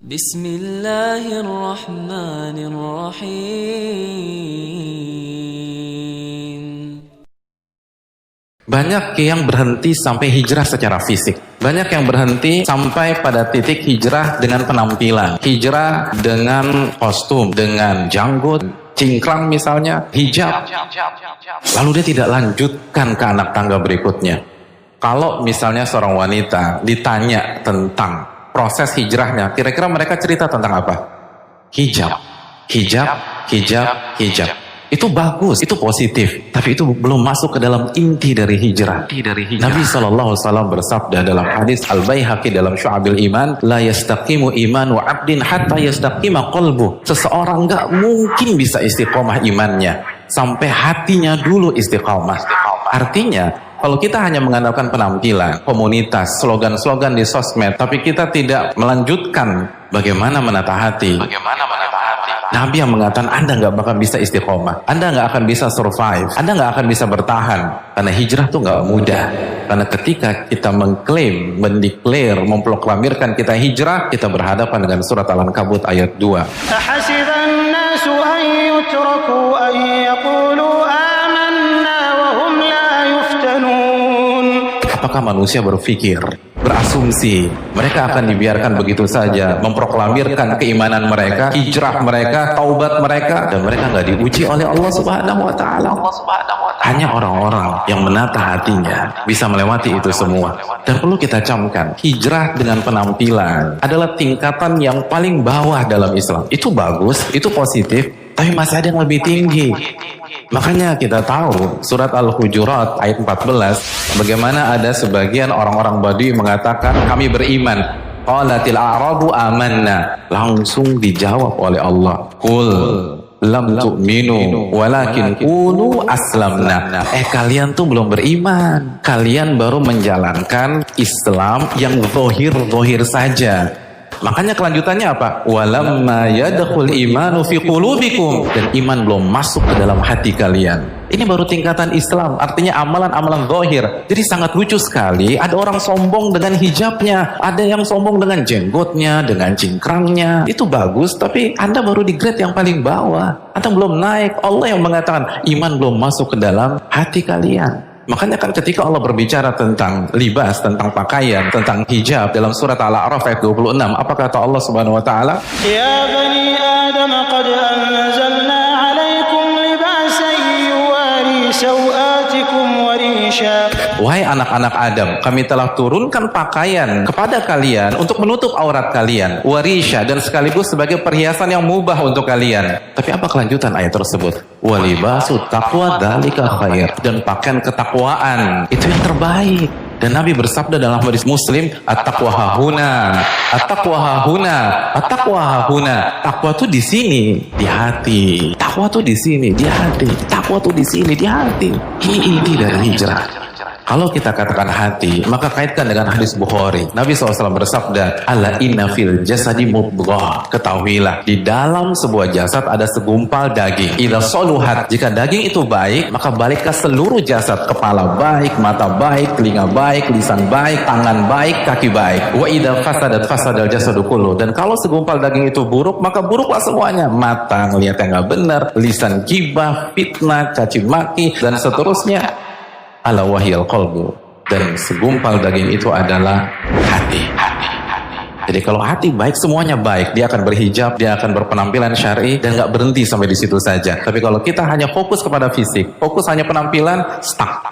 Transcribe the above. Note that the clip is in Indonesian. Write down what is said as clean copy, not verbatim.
Bismillahirrahmanirrahim. Banyak yang berhenti sampai hijrah secara fisik. Banyak yang berhenti sampai pada titik hijrah dengan penampilan. Hijrah dengan kostum, dengan janggut, cingkrang misalnya, hijab. Lalu dia tidak lanjutkan ke anak tangga berikutnya. Kalau misalnya seorang wanita ditanya tentang proses hijrahnya, kira-kira mereka cerita tentang apa? Hijab, hijab, hijab, hijab. Itu bagus, itu positif, tapi itu belum masuk ke dalam inti dari hijrah. Nabi SAW bersabda dalam hadis Al-Baihaqi dalam Syu'abil Iman, la yastaqimu imanu 'abdin hatta yastaqima qalbuh. Seseorang nggak mungkin bisa istiqomah imannya sampai hatinya dulu istiqomah. Artinya, kalau kita hanya mengandalkan penampilan, komunitas, slogan-slogan di sosmed, tapi kita tidak melanjutkan bagaimana menata hati. Nabi yang mengatakan Anda nggak bakal bisa istiqomah, Anda nggak akan bisa survive, Anda nggak akan bisa bertahan. Karena hijrah tuh nggak mudah. Karena ketika kita mengklaim, mendeklar, memproklamirkan kita hijrah, kita berhadapan dengan surat Al-Ankabut ayat 2. Ahasiban nasu an yutraku an yaqulu amanna wa hum la yuftanun. Apakah manusia berpikir, berasumsi mereka akan dibiarkan begitu saja memproklamirkan keimanan mereka, hijrah mereka, taubat mereka, dan mereka nggak diuji oleh Allah Subhanahu wa Ta'ala? Hanya orang-orang yang menata hatinya bisa melewati itu semua. Dan perlu kita camkan, hijrah dengan penampilan adalah tingkatan yang paling bawah dalam Islam. Itu bagus, itu positif, tapi masih ada yang lebih tinggi. Makanya kita tahu surat Al-Hujurat ayat 14 bagaimana ada sebagian orang-orang Badui mengatakan kami beriman. Qalatil a'rabu amanna. Langsung dijawab oleh Allah, qul lam tu'minu walakin qulu aslamna. Kalian tuh belum beriman, kalian baru menjalankan Islam yang zahir-zahir saja. Makanya kelanjutannya apa? Walamma yadkhul imanu fi qulubikum, dan iman belum masuk ke dalam hati kalian. Ini baru tingkatan Islam, artinya amalan-amalan zahir. Jadi sangat lucu sekali, ada orang sombong dengan hijabnya, ada yang sombong dengan jenggotnya, dengan cingkrangnya. Itu bagus, tapi Anda baru di grade yang paling bawah. Anda belum naik. Allah yang mengatakan iman belum masuk ke dalam hati kalian. Makanya kan ketika Allah berbicara tentang libas, tentang pakaian, tentang hijab dalam surat Al-A'raf ayat 26, apa kata Allah Subhanahu wa Ta'ala? Ya bani Adam qad anzalna 'alaikum libasan yuwari sawatikum wa risha. Wahai anak-anak Adam, kami telah turunkan pakaian kepada kalian untuk menutup aurat kalian, warisha, dan sekaligus sebagai perhiasan yang mubah untuk kalian. Tapi apa kelanjutan ayat tersebut? Walibasu taqwa dzalika khair, dan pakaian ketakwaan itu yang terbaik. Dan Nabi bersabda dalam hadis Muslim, at-taqwa hahuna, at-taqwa hahuna, at-taqwa hahuna. Takwa tuh di sini, di hati. Takwa tuh di sini, di hati. Takwa tuh di sini, di hati. Ini inti dari hijrah. Kalau kita katakan hati, maka kaitkan dengan hadis Bukhari. Nabi SAW bersabda, ala inna fil jasadi mudghah. Ketahuilah, di dalam sebuah jasad ada segumpal daging. Idza saluhat, jika daging itu baik, maka baiklah seluruh jasad. Kepala baik, mata baik, telinga baik, lisan baik, tangan baik, kaki baik. Wa idza fasadat fasadal jasadu kullu. Dan kalau segumpal daging itu buruk, maka buruklah semuanya. Mata ngelihat yang nggak benar, lisan gibah, fitnah, caci maki, dan seterusnya. Ala wahyal qalbu, dan segumpal daging itu adalah hati. Jadi kalau hati baik, semuanya baik. Dia akan berhijab, dia akan berpenampilan syar'i, dan nggak berhenti sampai di situ saja. Tapi kalau kita hanya fokus kepada fisik, fokus hanya penampilan, stuck.